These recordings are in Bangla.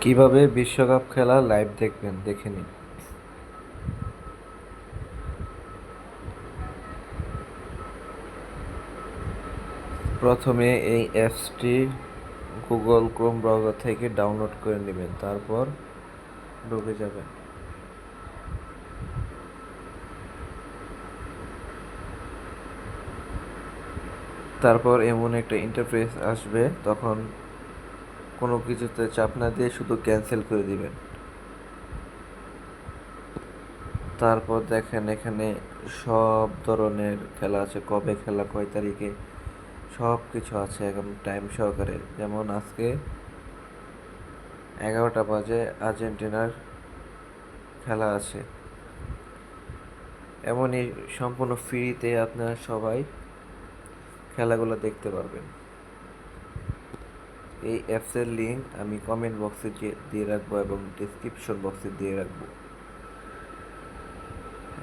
কিভাবে বিশ্বকাপ খেলা লাইভ দেখবেন দেখে নিন। প্রথমে এই অ্যাপসটি গুগল ক্রোম ব্রাউজার থেকে ডাউনলোড করে নেবেন, তারপর ঢুকে যাবেন। তারপর এমন একটা ইন্টারফেস আসবে, তখন কোনো কিছুতে চাপ না দিয়ে শুধু ক্যান্সেল করে দিবেন। তারপর দেখেন এখানে সব ধরনের খেলা আছে, কবে খেলা, কয় তারিখে, সব কিছু আছে এখন টাইম সহকারে। যেমন আজকে 11টা বাজে আর্জেন্টিনার খেলা আছে। এমনই সম্পূর্ণ ফ্রিতে আপনারা সবাই খেলাগুলো দেখতে পারবেন। এই অ্যাপসের লিঙ্ক আমি কমেন্ট বক্সে দিয়ে রাখবো এবং ডিসক্রিপশন বক্সে দিয়ে রাখবো।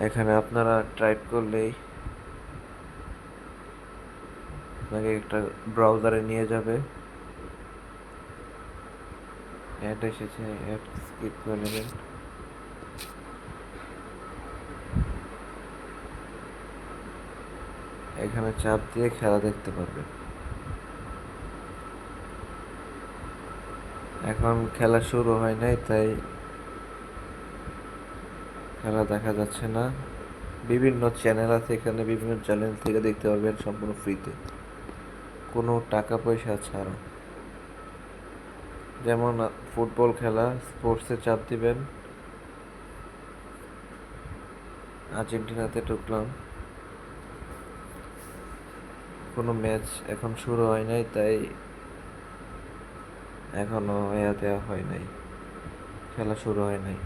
এখানে আপনারা ট্রাই করলেই আপনাকে একটা ব্রাউজারে নিয়ে যাবে। অ্যাড এসেছে, অ্যাড স্কিপ করে নেবেন। এখানে চাপ দিয়ে খেলা দেখতে পারবেন। এখন খেলা শুরু হয় নাই, তাই খেলা দেখা যাচ্ছে না। বিভিন্ন চ্যানেল আছে, এখানে বিভিন্ন চ্যানেল থেকে দেখতে পারবেন সম্পূর্ণ ফ্রিতে, কোনো টাকা পয়সা ছাড়া। যেমন ফুটবল খেলা, স্পোর্টসে চাপ দিবেন, আর্জেন্টিনাতে ঢুকলাম। কোনো ম্যাচ এখন শুরু হয় নাই, তাই এখনো দেওয়া হয় নাই, খেলা শুরু হয় নাই।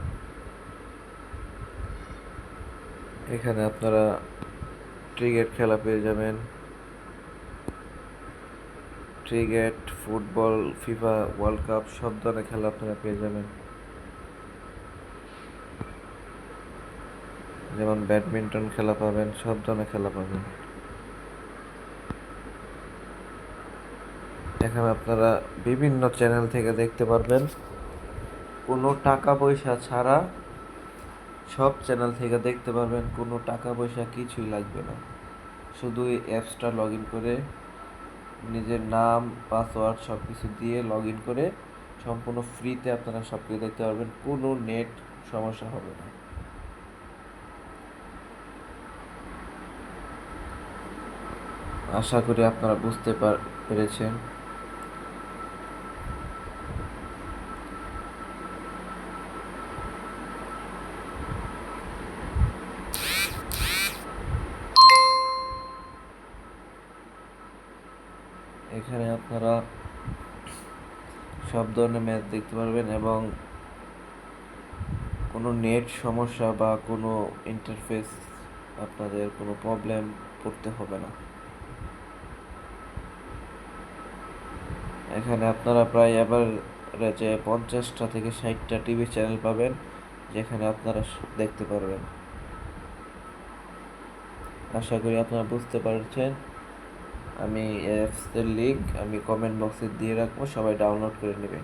এখানে আপনারা ক্রিকেট খেলা পেয়ে যাবেন, cricket, football, FIFA world cup সব ধরনের খেলা আপনারা পেয়ে যাবেন। যেমন ব্যাডমিন্টন খেলা পাবেন, সব ধরনের খেলা পাবেন। এখানে আপনারা বিভিন্ন চ্যানেল থেকে দেখতে পারবেন, কোনো টাকা পয়সা ছাড়া সব চ্যানেল থেকে দেখতে পারবেন, কোনো টাকা পয়সা কিছুই লাগবে না। শুধু এই অ্যাপসটা লগ ইন করে নিজের নাম, পাসওয়ার্ড সব কিছু দিয়ে লগ ইন করে সম্পূর্ণ ফ্রিতে আপনারা সব কিছু দেখতে পারবেন, কোনো নেট সমস্যা হবে না। আশা করি আপনারা বুঝতে পেরেছেন। এখানে আপনারা সব ধরনের ম্যাচ দেখতে পারবেন এবং কোনো নেট সমস্যা বা কোনো ইন্টারফেস আপনাদের কোনো প্রবলেম পড়তে হবে না। এখানে আপনারা প্রায় এভারেজে 50টা থেকে 60টা টিভি চ্যানেল পাবেন, যেখানে আপনারা দেখতে পারবেন। আশা করি আপনারা বুঝতে পারছেন। আমি অ্যাপসের লিঙ্ক আমি কমেন্ট বক্সে দিয়ে রাখবো, সবাই ডাউনলোড করে নেবেন।